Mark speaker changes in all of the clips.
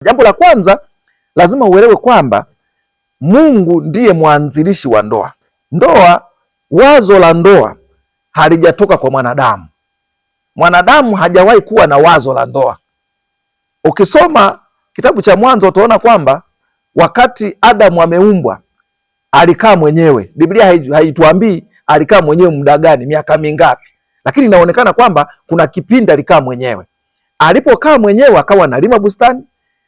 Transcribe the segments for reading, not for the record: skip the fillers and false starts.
Speaker 1: Jambo la kwanza lazima uelewe kwamba Mungu ndiye mwanzilishi wa ndoa. Wazo la ndoa halijatoka kwa mwanadamu. Mwanadamu hajawahi kuwa na wazo la ndoa. Ukisoma kitabu cha Mwanzo utaona kwamba wakati Adamu ameumbwa alikaa mwenyewe. Biblia haituambii alikaa mwenyewe muda gani, miaka mingapi, lakini inaonekana kwamba kuna kipindi alikaa mwenyewe. Alipokaa mwenyewe akawa analima bustani,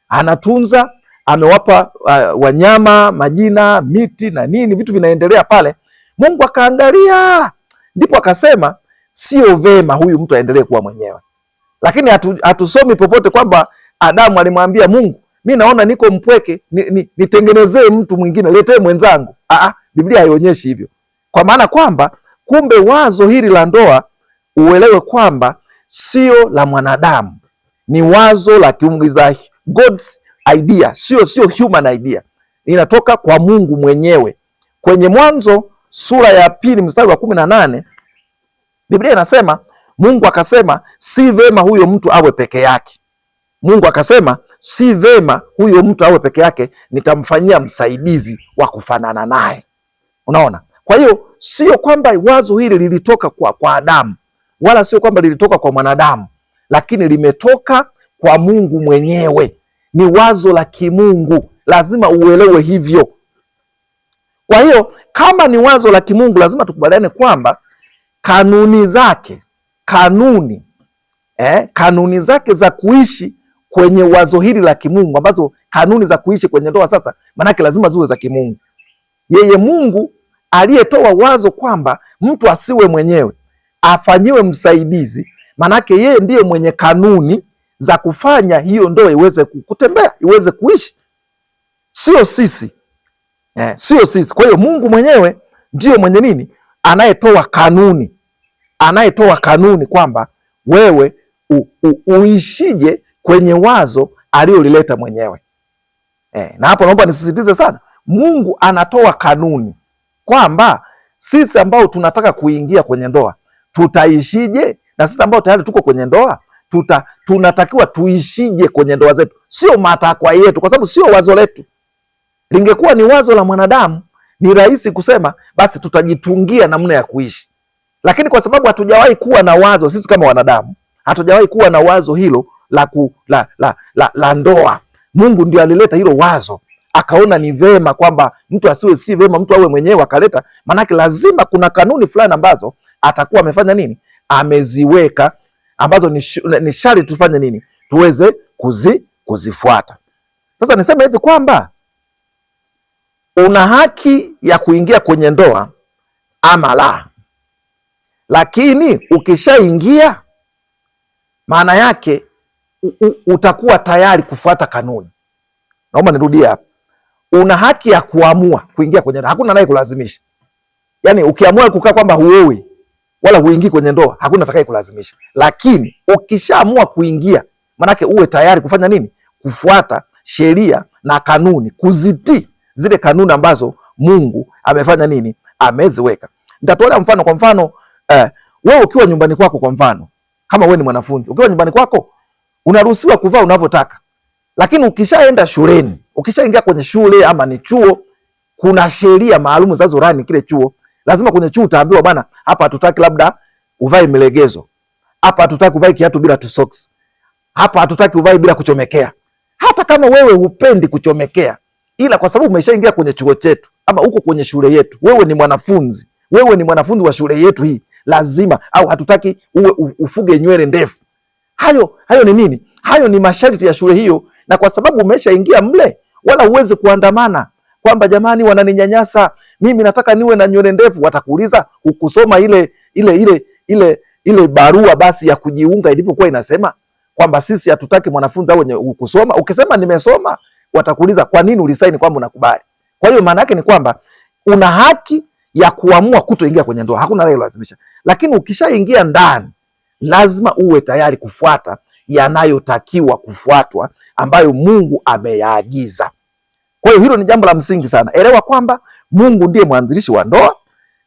Speaker 1: anatunza, amewapa wanyama majina, miti na nini, vitu vinaendelea pale. Mungu akaangalia, ndipo akasema sio vema huyu mtu aendelee kuwa mwenyewe. Lakini hatusomi popote kwamba Adamu alimwambia Mungu, mimi naona niko mpweke, nitengenezee mtu mwingine, letee mwenzangu. Biblia haionyeshi hivyo. Kwa maana kwamba kumbe wazo hili la ndoa uelewe kwamba sio la mwanadamu, ni wazo la kiungu, God's idea, sio human idea. Inatoka kwa Mungu mwenyewe. Kwenye Mwanzo sura ya 2 mstari wa 18 Biblia inasema Mungu akasema si vema huyo mtu awe peke yake. Mungu akasema si vema huyo mtu awe peke yake, nitamfanyia msaidizi wa kufanana naye. Unaona? Kwa hiyo sio kwamba wazo hili lilitoka kwa Adamu, wala sio kwamba lilitoka kwa mwanadamu, lakini limetoka kwa Mungu mwenyewe. Ni wazo la kimungu, lazima uelewe hivyo. Kwa hiyo kama ni wazo la kimungu, lazima tukubaliane kwamba kanuni zake za kuishi kwenye wazo hili la kimungu, ambazo kanuni za kuishi kwenye ndoa sasa, manake lazima ziwe za kimungu. Yeye Mungu aliyetoa wazo kwamba mtu asiwe mwenyewe, afanyiwe msaidizi, manake yeye ndiye mwenye kanuni za kufanya hiyo ndoa iweze kutembea, iweze kuishi, sio sisi. Sio sisi. Kwa hiyo Mungu mwenyewe ndiyo mwenye nini? Anayetoa kanuni kwamba wewe uishije kwenye wazo aliyolileta mwenyewe. Na hapo naomba nisisitize sana, Mungu anatoa kanuni kwamba sisi ambao tunataka kuingia kwenye ndoa tutaishije, na sisi ambao tayari tuko kwenye ndoa tunatakiwa tuishije kwenye ndoa zetu. Sio matakwa yetu, kwa sababu sio wazo letu. Lingekuwa ni wazo la mwanadamu, ni rahisi kusema basi tutajitungia namna ya kuishi. Lakini kwa sababu hatujawahi kuwa na wazo, sisi kama wanadamu hatujawahi kuwa na wazo hilo la ndoa. Mungu ndio alileta hilo wazo, akaona ni vema kwamba mtu asiwe si vema mtu awe mwenyewe, akaleta. Manake lazima kuna kanuni fulani ambazo atakuwa amefanya nini, ameziweka, ambazo ni sharti tufanye nini, tuweze kuzifuata. Sasa niseme hivi kwamba una haki ya kuingia kwenye ndoa ama la, lakini ukishaingia, maana yake utakuwa tayari kufuata kanuni. Naomba nirudie hapa. Una haki ya kuamua kuingia kwenye ndoa, hakuna naye kulazimisha. Yaani ukiamua kukaa kwamba huowi wala huingii kwenye ndoa, hakuna atakaye kulazimisha. Lakini ukishaamua kuingia, manake uwe tayari kufanya nini? Kufuata sheria na kanuni, kuzitii zile kanuni ambazo Mungu amefanya nini? Ameziweka. Nitatolea mfano. Kwa mfano, wewe ukiwa nyumbani kwako, kwa mfano, kama wewe ni mwanafunzi, ukiwa nyumbani kwako unaruhusiwa kuvaa unavyotaka. Lakini ukishaenda shuleni, ukishaingia kwenye shule ama ni chuo, kuna sheria maalum zinazorani kile chuo. Lazima kwenye chuo utaambiwa bana, hapa hatutaki labda uvae milegezo. Hapa hatutaki uvae kiatu bila socks. Hapa hatutaki uvae bila kuchomekea. Hata kama wewe hupendi kuchomekea, ila kwa sababu umeshaingia kwenye chuo chetu ama uko kwenye shule yetu, wewe ni mwanafunzi wa shule yetu hii, lazima, au hatutaki ufuge nywele ndefu. Hayo ni nini? Hayo ni masharti ya shule hiyo, na kwa sababu umeshaingia mle, wala uweze kuandamana kwamba jamani, wananinyanyasa, mimi nataka niwe na nywele ndefu. Watakuuliza ukusoma ile barua basi ya kujiunga ilivyokuwa inasema kwamba sisi hatutaki mwanafunzi awe kusoma. Ukisema nimesoma, watakuuliza kwa nini ulisaini kwamba unakubali. Kwa hiyo maana yake ni kwamba una haki ya kuamua kutoingia kwenye ndoa, hakuna anayelazimisha. Lakini ukishaingia ndani, lazima uwe tayari kufuata yanayotakiwa kufuatwa, ambayo Mungu ameyaagiza. Kwa hiyo hilo ni jambo la msingi sana. Elewa kwamba Mungu ndiye mwanzilishi wa ndoa,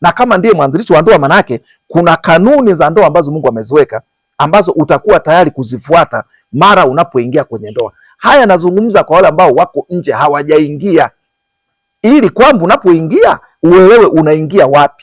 Speaker 1: na kama ndiye mwanzilishi wa ndoa, maana yake kuna kanuni za ndoa ambazo Mungu ameziweka, ambazo utakuwa tayari kuzifuata mara unapoingia kwenye ndoa. haya nazungumza kwa wale ambao wako nje hawajaingia, ili kwamba unapoingia uelewe unaingia wapi.